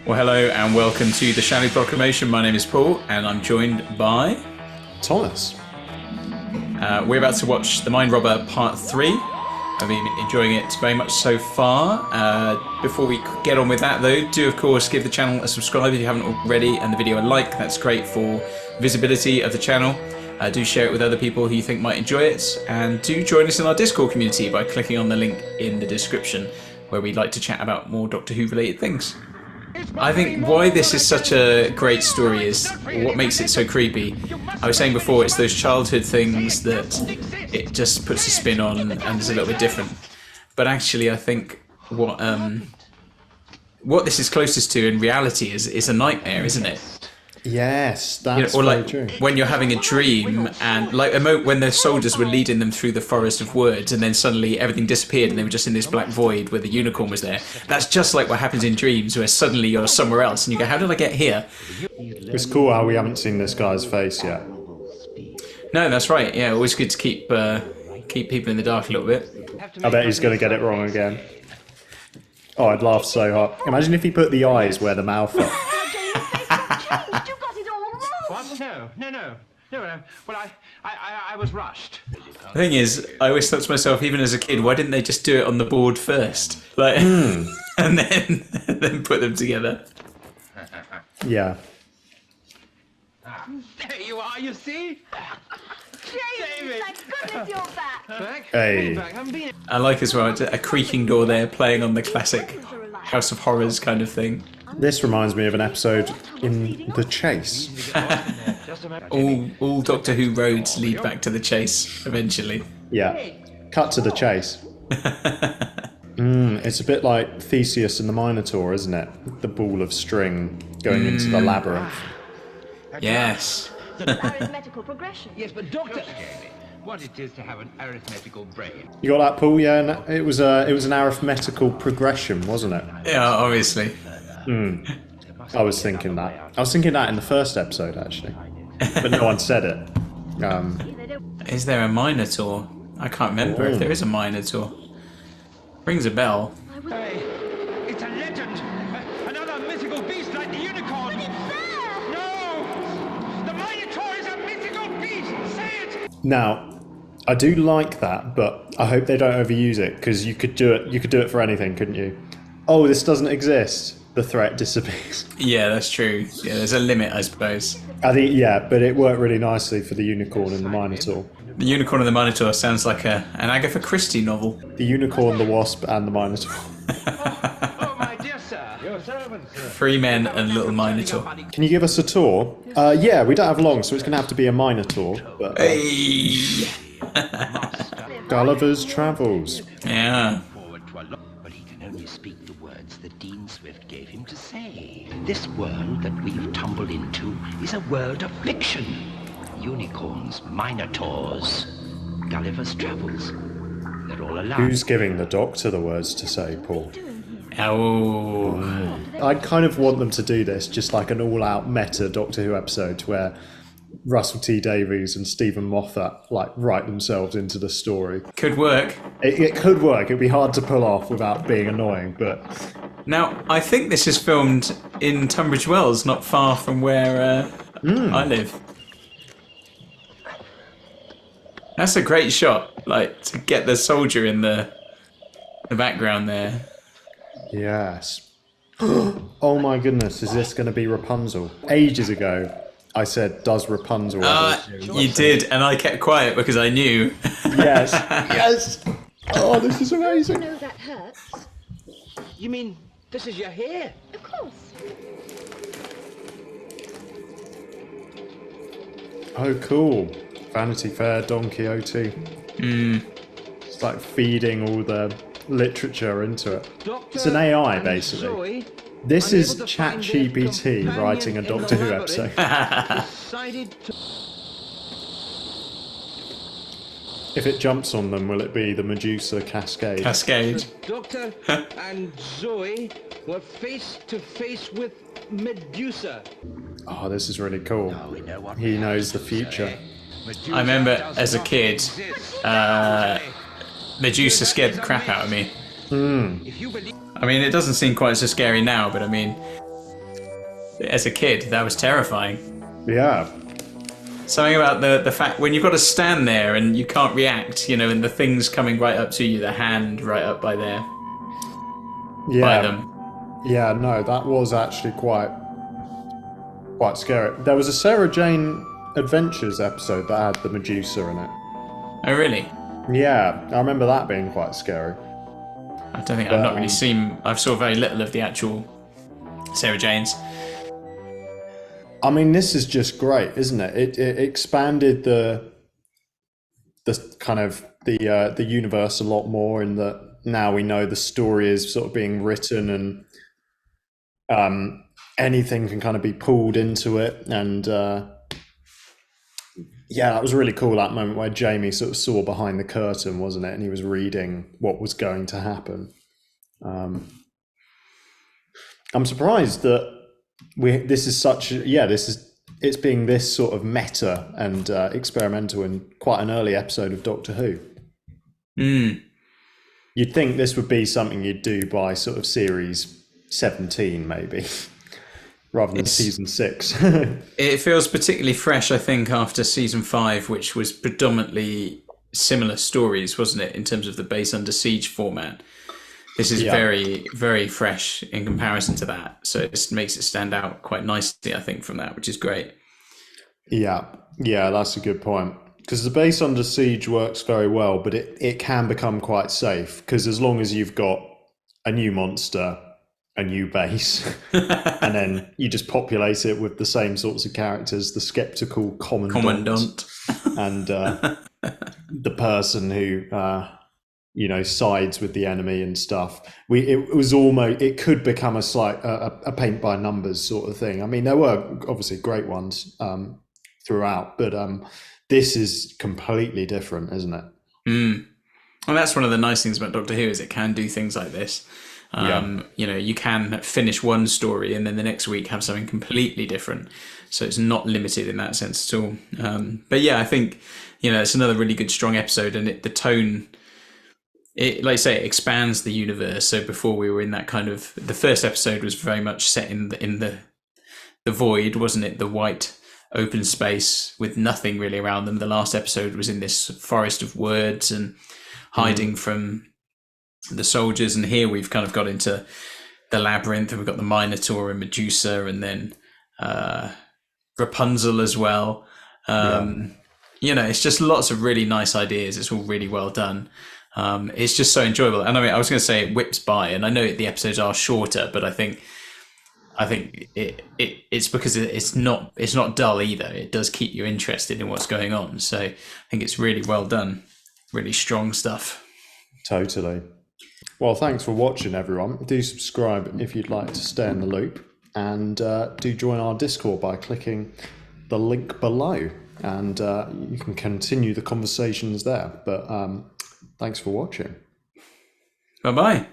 Well, hello and welcome to the Shallow Proclamation. My name is Paul and I'm joined by... Thomas. We're about to watch The Mind Robber Part 3. I've been enjoying it very much so far. Before we get on with that though, do of course give the channel a subscribe if you haven't already, and the video a like. That's great for visibility of the channel. Do share it with other people who you think might enjoy it, and do join us in our Discord community by clicking on the link in the description, where we'd like to chat about more Doctor Who related things. I think why this is such a great story is what makes it so creepy. I was saying before, it's those childhood things that it just puts a spin on and is a little bit different. But actually, I think what this is closest to in reality is a nightmare, isn't it? Yes, that's or like very true. when you're having a dream, and like when the soldiers were leading them through the forest of words, and then suddenly everything disappeared, and they were just in this black void where the unicorn was there. That's just like what happens in dreams, where suddenly you're somewhere else, and you go, "How did I get here?" It's cool how we haven't seen this guy's face yet. No, that's right. Yeah, always good to keep people in the dark a little bit. I bet he's going to get it wrong again. Oh, I'd laugh so hard. Imagine if he put the eyes where the mouth are. No. Well, I was rushed. The thing is, I always thought to myself, even as a kid, why didn't they just do it on the board first, like, and then put them together? Yeah. There you are, you see? James, thank goodness you're back. Back? Hey. Back. I'm being... I like as well a creaking door there, playing on the classic House of Horrors kind of thing. This reminds me of an episode in The Chase. All Doctor Who roads lead back to the chase eventually. Yeah. Cut to the chase. It's a bit like Theseus and the Minotaur, isn't it? The ball of string going into the labyrinth. Yes. Arithmetical progression. Yes, but Doctor... What it is to have an arithmetical brain. You got that, Paul? Yeah, and it was an arithmetical progression, wasn't it? Yeah, obviously. I was thinking that. I was thinking that in the first episode, actually. But no one said it. Is there a Minotaur? I can't remember if there is a Minotaur. Rings a bell. Hey, it's a legend. Another mythical beast like the unicorn. But it's there! No! The Minotaur is a mythical beast! Say it! Now, I do like that, but I hope they don't overuse it, because you could do it for anything, couldn't you? Oh, this doesn't exist. The threat disappears. Yeah, that's true. Yeah, there's a limit, I suppose. I think, yeah, but it worked really nicely for the unicorn and the Minotaur. The Unicorn and the Minotaur sounds like an Agatha Christie novel. The unicorn, the wasp, and the Minotaur. Oh, my dear sir. Your servant, sir. 3 men and a little Minotaur. Can you give us a tour? Yeah, we don't have long, so it's going to have to be a Minotaur. But, Hey! Gulliver's Travels. Yeah. But he can only speak the words that Dean Swift gave him to say. This world that we've tumbled into is a world of fiction. Unicorns, minotaurs, Gulliver's Travels. They're all alive. Who's giving the Doctor the words to say, Paul? Oh. I'd kind of want them to do this, just like an all-out meta Doctor Who episode where Russell T Davies and Stephen Moffat like write themselves into the story. Could work. It could work. It'd be hard to pull off without being annoying, but Now, I think this is filmed in Tunbridge Wells, not far from where I live. That's a great shot, like, to get the soldier in the background there. yes. Oh my goodness, is this going to be Rapunzel? Ages ago, I said, does Rapunzel ever? You did, and I kept quiet because I knew. Yes. Yes. Oh, this is amazing. No, that hurts. You mean this is your hair? Of course. Oh, cool. Vanity Fair, Don Quixote. It's like feeding all the literature into it. It's an AI, basically. This is ChatGPT writing a Doctor Who episode. If it jumps on them, will it be the Medusa Cascade? Cascade. Doctor and Zoe were face to face with Medusa. Oh, this is really cool. He knows the future. I remember as a kid, Medusa scared the crap out of me. I mean, it doesn't seem quite so scary now, but I mean, as a kid. That was terrifying. Yeah. Something about the fact when you've got to stand there and you can't react, you know, and the thing's coming right up to you, the hand right up by there, by them. Yeah, no, that was actually quite scary. There was a Sarah Jane Adventures episode that had the Medusa in it. Oh, really? Yeah, I remember that being quite scary. I don't think I've not really seen. I've saw very little of the actual Sarah Janes. I mean, this is just great, isn't it? It expanded the kind of the universe a lot more, in that now we know the story is sort of being written, and anything can kind of be pulled into it. And yeah, that was really cool, that moment where Jamie sort of saw behind the curtain, wasn't it? And he was reading what was going to happen. I'm surprised that it's being this sort of meta and experimental in quite an early episode of Doctor Who. You'd think this would be something you'd do by sort of series 17, maybe, rather than season 6. It feels particularly fresh, I think, after season 5, which was predominantly similar stories, wasn't it, in terms of the Base Under Siege format. This is very, very fresh in comparison to that. So it makes it stand out quite nicely, I think, from that, which is great. Yeah, that's a good point. Because the Base Under Siege works very well, but it can become quite safe, because as long as you've got a new monster, a new base, and then you just populate it with the same sorts of characters, the skeptical commandant. And the person who sides with the enemy and stuff. It could become a paint by numbers sort of thing. I mean, there were obviously great ones throughout, but this is completely different, isn't it? Well, that's one of the nice things about Doctor Who, is it can do things like this. You can finish one story and then the next week have something completely different. So it's not limited in that sense at all. But yeah, I think, it's another really good, strong episode, and the tone, it, like I say, it expands the universe. So before we were in that kind of, the first episode was very much set in the void, wasn't it? The white open space with nothing really around them. The last episode was in this forest of words and hiding from the soldiers, and here we've kind of got into the labyrinth, and we've got the Minotaur and Medusa, and then Rapunzel as well. It's just lots of really nice ideas. It's all really well done. It's just so enjoyable. And I mean, I was going to say it whips by, and I know the episodes are shorter, but I think it's because it's not dull either. It does keep you interested in what's going on. So I think it's really well done. Really strong stuff. Totally. Well, thanks for watching, everyone. Do subscribe if you'd like to stay in the loop, and do join our Discord by clicking the link below, and you can continue the conversations there. But thanks for watching. Bye-bye.